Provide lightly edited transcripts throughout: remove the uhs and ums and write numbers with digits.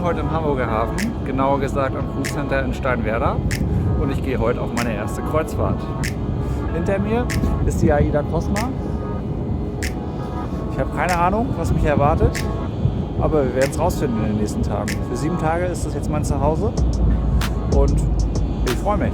bin heute im Hamburger Hafen, genauer gesagt am Cruise Center in Steinwerder, und ich gehe heute auf meine erste Kreuzfahrt. Hinter mir ist die AIDA Cosma. Ich habe keine Ahnung, was mich erwartet, aber wir werden es rausfinden in den nächsten Tagen. Für 7 Tage ist das jetzt mein Zuhause und ich freue mich.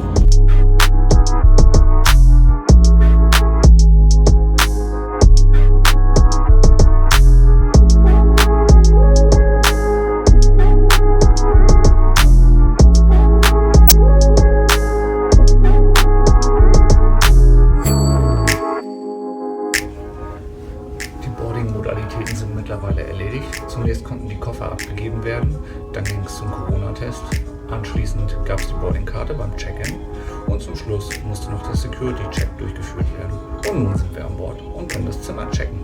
Modalitäten sind mittlerweile erledigt. Zunächst konnten die Koffer abgegeben werden, dann ging es zum Corona-Test. Anschließend gab es die Boardingkarte beim Check-in und zum Schluss musste noch der Security-Check durchgeführt werden. Und nun sind wir an Bord und können das Zimmer checken.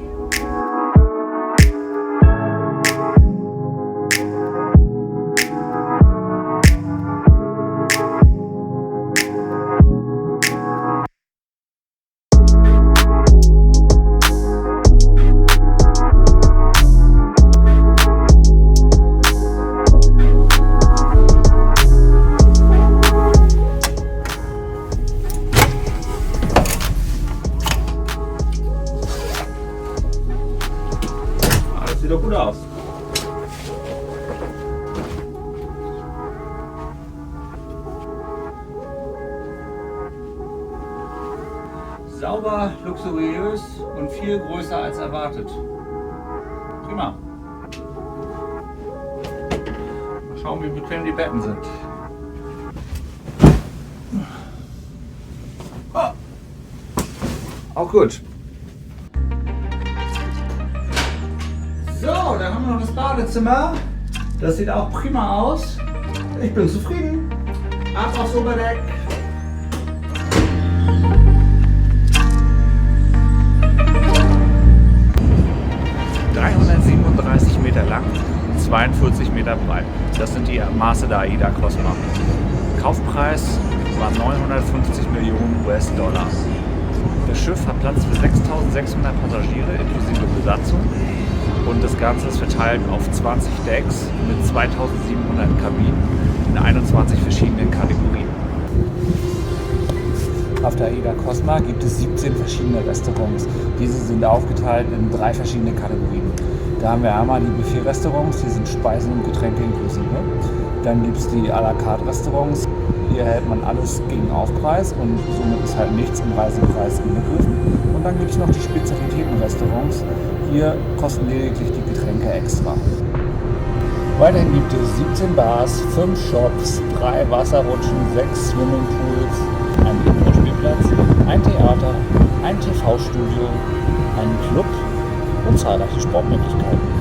Sieht doch gut aus. Sauber, luxuriös und viel größer als erwartet. Prima. Mal schauen, wie bequem die Betten sind. Oh. Auch gut. So, dann haben wir noch das Badezimmer. Das sieht auch prima aus. Ich bin zufrieden. Ab aufs Oberdeck. ...337 Meter lang, 42 Meter breit. Das sind die Maße der AIDA Cosma. Kaufpreis war 950 Millionen US-Dollar. Das Schiff hat Platz für 6.600 Passagiere inklusive Besatzung. Und das Ganze ist verteilt auf 20 Decks mit 2.700 Kabinen in 21 verschiedenen Kategorien. Auf der AIDA Cosma gibt es 17 verschiedene Restaurants. Diese sind aufgeteilt in 3 verschiedene Kategorien. Da haben wir einmal die Buffet-Restaurants, die sind Speisen und Getränke inklusive. Dann gibt es die à la carte Restaurants. Hier erhält man alles gegen Aufpreis und somit ist halt nichts im Reisepreis inbegriffen. Und dann gibt es noch die Spezialitäten-Restaurants. Hier kosten lediglich die Getränke extra. Weiterhin gibt es 17 Bars, 5 Shops, 3 Wasserrutschen, 6 Swimmingpools, einen Indoor-Spielplatz, ein Theater, ein TV-Studio, einen Club und zahlreiche Sportmöglichkeiten.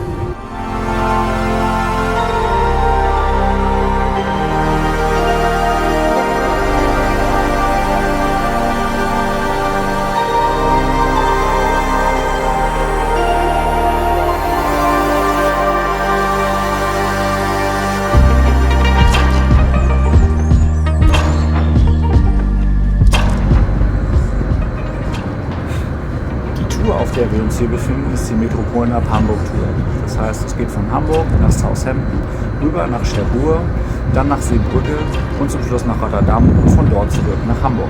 Auf der wir uns hier befinden, ist die Metropolen ab Hamburg Tour. Das heißt, es geht von Hamburg nach Southampton, rüber nach Cherbourg, dann nach Seebrücke und zum Schluss nach Rotterdam und von dort zurück nach Hamburg.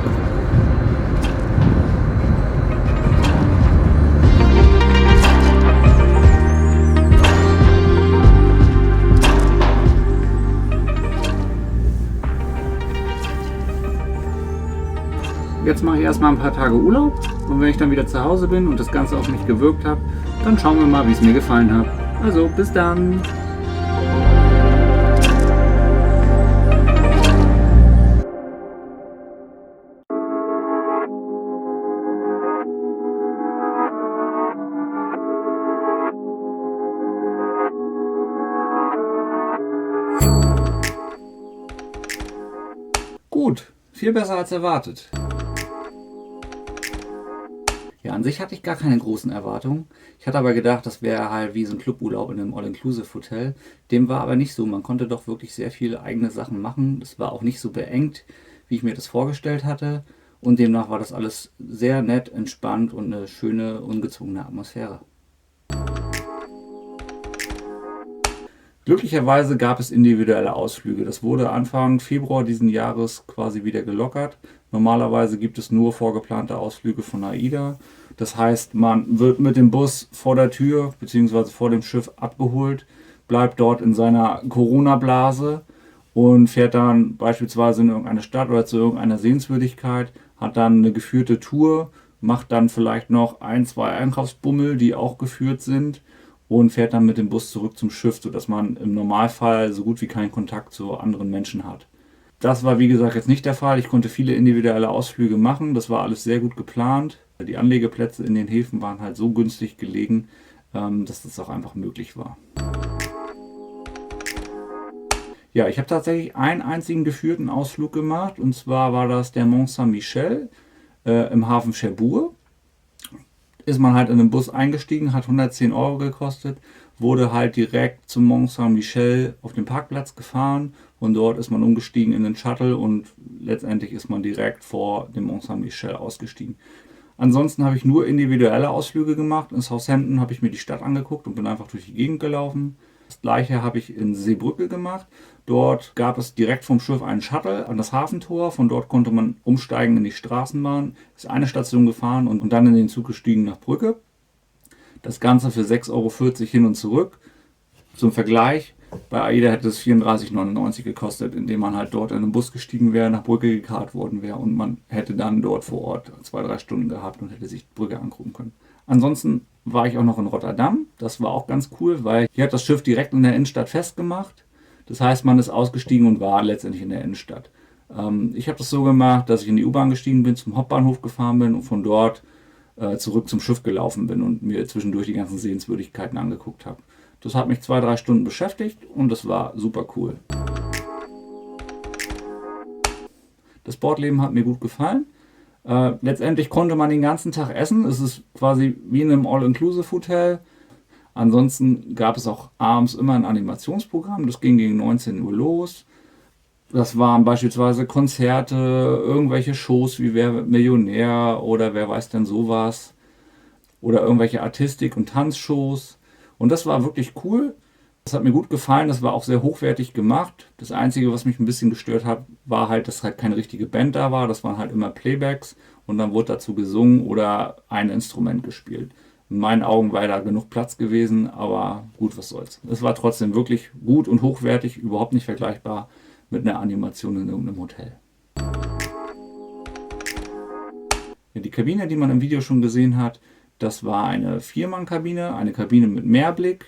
Jetzt mache ich erstmal ein paar Tage Urlaub und wenn ich dann wieder zu Hause bin und das Ganze auf mich gewirkt hat, dann schauen wir mal, wie es mir gefallen hat. Also, bis dann! Gut, viel besser als erwartet. Ja, an sich hatte ich gar keine großen Erwartungen. Ich hatte aber gedacht, das wäre halt wie so ein Cluburlaub in einem All-Inclusive-Hotel. Dem war aber nicht so. Man konnte doch wirklich sehr viele eigene Sachen machen. Es war auch nicht so beengt, wie ich mir das vorgestellt hatte. Und demnach war das alles sehr nett, entspannt und eine schöne, ungezwungene Atmosphäre. Glücklicherweise gab es individuelle Ausflüge. Das wurde Anfang Februar diesen Jahres quasi wieder gelockert. Normalerweise gibt es nur vorgeplante Ausflüge von AIDA. Das heißt, man wird mit dem Bus vor der Tür bzw. vor dem Schiff abgeholt, bleibt dort in seiner Corona-Blase und fährt dann beispielsweise in irgendeine Stadt oder zu irgendeiner Sehenswürdigkeit, hat dann eine geführte Tour, macht dann vielleicht noch ein, zwei Einkaufsbummel, die auch geführt sind, und fährt dann mit dem Bus zurück zum Schiff, sodass man im Normalfall so gut wie keinen Kontakt zu anderen Menschen hat. Das war wie gesagt jetzt nicht der Fall. Ich konnte viele individuelle Ausflüge machen. Das war alles sehr gut geplant. Die Anlegeplätze in den Häfen waren halt so günstig gelegen, dass das auch einfach möglich war. Ja, ich habe tatsächlich einen einzigen geführten Ausflug gemacht, und zwar war das der Mont Saint-Michel im Hafen Cherbourg. Ist man halt in den Bus eingestiegen, hat 110 Euro gekostet, wurde halt direkt zum Mont Saint-Michel auf den Parkplatz gefahren und dort ist man umgestiegen in den Shuttle und letztendlich ist man direkt vor dem Mont Saint-Michel ausgestiegen. Ansonsten habe ich nur individuelle Ausflüge gemacht. In Southampton habe ich mir die Stadt angeguckt und bin einfach durch die Gegend gelaufen. Das gleiche habe ich in Seebrücke gemacht. Dort gab es direkt vom Schiff einen Shuttle an das Hafentor. Von dort konnte man umsteigen in die Straßenbahn. Ist eine Station gefahren und dann in den Zug gestiegen nach Brügge. Das Ganze für 6,40 Euro hin und zurück. Zum Vergleich, bei AIDA hätte es 34,99 € gekostet, indem man halt dort in den Bus gestiegen wäre, nach Brügge gekarrt worden wäre und man hätte dann dort vor Ort 2-3 Stunden gehabt und hätte sich Brügge angucken können. Ansonsten war ich auch noch in Rotterdam. Das war auch ganz cool, weil hier hat das Schiff direkt in der Innenstadt festgemacht. Das heißt, man ist ausgestiegen und war letztendlich in der Innenstadt. Ich habe das so gemacht, dass ich in die U-Bahn gestiegen bin, zum Hauptbahnhof gefahren bin und von dort zurück zum Schiff gelaufen bin und mir zwischendurch die ganzen Sehenswürdigkeiten angeguckt habe. Das hat mich 2-3 Stunden beschäftigt und das war super cool. Das Bordleben hat mir gut gefallen. Letztendlich konnte man den ganzen Tag essen. Es ist quasi wie in einem All-Inclusive-Hotel. Ansonsten gab es auch abends immer ein Animationsprogramm. Das ging gegen 19 Uhr los. Das waren beispielsweise Konzerte, irgendwelche Shows wie Wer wird Millionär oder wer weiß denn sowas. Oder irgendwelche Artistik- und Tanzshows. Und das war wirklich cool. Das hat mir gut gefallen. Das war auch sehr hochwertig gemacht. Das Einzige, was mich ein bisschen gestört hat, war halt, dass halt keine richtige Band da war. Das waren halt immer Playbacks und dann wurde dazu gesungen oder ein Instrument gespielt. In meinen Augen war da genug Platz gewesen, aber gut, was soll's. Es war trotzdem wirklich gut und hochwertig, überhaupt nicht vergleichbar mit einer Animation in irgendeinem Hotel. Ja, die Kabine, die man im Video schon gesehen hat, das war eine 4-Mann-Kabine, eine Kabine mit Mehrblick.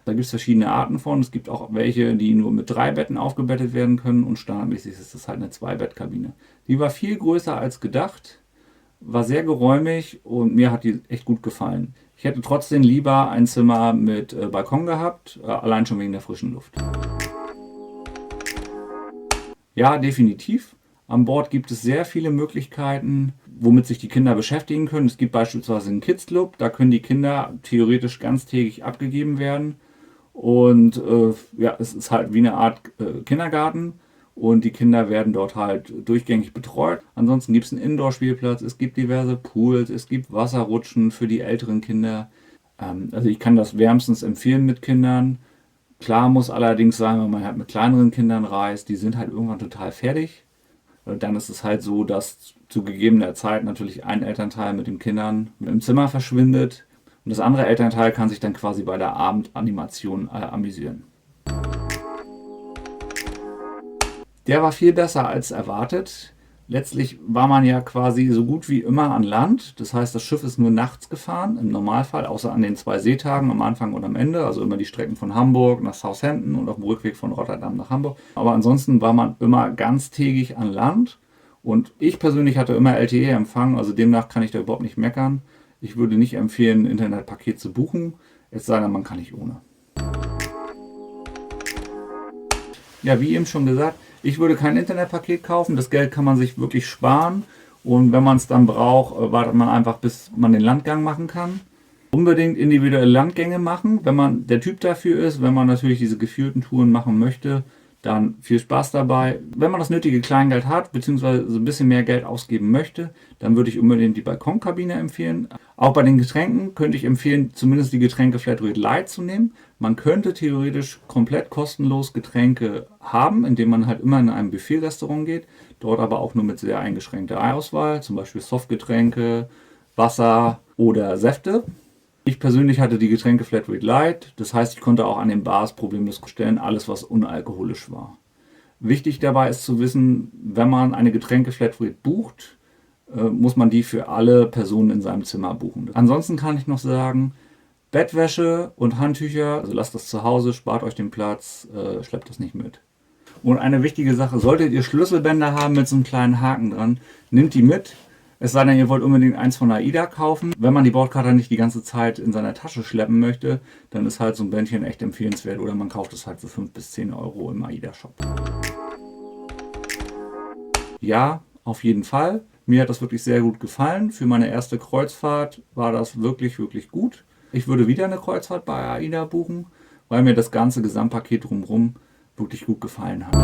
Da gibt es verschiedene Arten von. Es gibt auch welche, die nur mit 3 Betten aufgebettet werden können und standardmäßig ist das halt eine 2-Bett-Kabine. Die war viel größer als gedacht, war sehr geräumig und mir hat die echt gut gefallen. Ich hätte trotzdem lieber ein Zimmer mit Balkon gehabt, allein schon wegen der frischen Luft. Ja, definitiv. An Bord gibt es sehr viele Möglichkeiten, womit sich die Kinder beschäftigen können. Es gibt beispielsweise einen Kids Club, da können die Kinder theoretisch ganztägig abgegeben werden. Und ja, es ist halt wie eine Art Kindergarten und die Kinder werden dort halt durchgängig betreut. Ansonsten gibt es einen Indoor-Spielplatz, es gibt diverse Pools, es gibt Wasserrutschen für die älteren Kinder. Also ich kann das wärmstens empfehlen mit Kindern. Klar muss allerdings sein, wenn man halt mit kleineren Kindern reist, die sind halt irgendwann total fertig. Dann ist es halt so, dass zu gegebener Zeit natürlich ein Elternteil mit den Kindern im Zimmer verschwindet und das andere Elternteil kann sich dann quasi bei der Abendanimation amüsieren. Der war viel besser als erwartet. Letztlich war man ja quasi so gut wie immer an Land. Das heißt, das Schiff ist nur nachts gefahren, im Normalfall, außer an den 2 Seetagen am Anfang und am Ende. Also immer die Strecken von Hamburg nach Southampton und auf dem Rückweg von Rotterdam nach Hamburg. Aber ansonsten war man immer ganztägig an Land. Und ich persönlich hatte immer LTE-Empfang, also demnach kann ich da überhaupt nicht meckern. Ich würde nicht empfehlen, ein Internetpaket zu buchen, es sei denn, man kann nicht ohne. Ja, wie eben schon gesagt, ich würde kein Internetpaket kaufen. Das Geld kann man sich wirklich sparen. Und wenn man es dann braucht, wartet man einfach, bis man den Landgang machen kann. Unbedingt individuelle Landgänge machen, wenn man der Typ dafür ist. Wenn man natürlich diese geführten Touren machen möchte, dann viel Spaß dabei. Wenn man das nötige Kleingeld hat, beziehungsweise so ein bisschen mehr Geld ausgeben möchte, dann würde ich unbedingt die Balkonkabine empfehlen. Auch bei den Getränken könnte ich empfehlen, zumindest die Getränke Flatrate Light zu nehmen. Man könnte theoretisch komplett kostenlos Getränke haben, indem man halt immer in ein Buffet-Restaurant geht, dort aber auch nur mit sehr eingeschränkter Auswahl, zum Beispiel Softgetränke, Wasser oder Säfte. Ich persönlich hatte die Getränke Flatrate Light, das heißt, ich konnte auch an den Bars problemlos bestellen, alles was unalkoholisch war. Wichtig dabei ist zu wissen, wenn man eine Getränke Flatrate bucht, muss man die für alle Personen in seinem Zimmer buchen. Ansonsten kann ich noch sagen, Bettwäsche und Handtücher, also lasst das zu Hause, spart euch den Platz, schleppt das nicht mit. Und eine wichtige Sache, solltet ihr Schlüsselbänder haben mit so einem kleinen Haken dran, nehmt die mit. Es sei denn, ihr wollt unbedingt eins von AIDA kaufen. Wenn man die Bordkarte nicht die ganze Zeit in seiner Tasche schleppen möchte, dann ist halt so ein Bändchen echt empfehlenswert. Oder man kauft es halt für 5 bis 10 Euro im AIDA-Shop. Ja, auf jeden Fall. Mir hat das wirklich sehr gut gefallen. Für meine erste Kreuzfahrt war das wirklich, wirklich gut. Ich würde wieder eine Kreuzfahrt bei AIDA buchen, weil mir das ganze Gesamtpaket drumherum wirklich gut gefallen hat.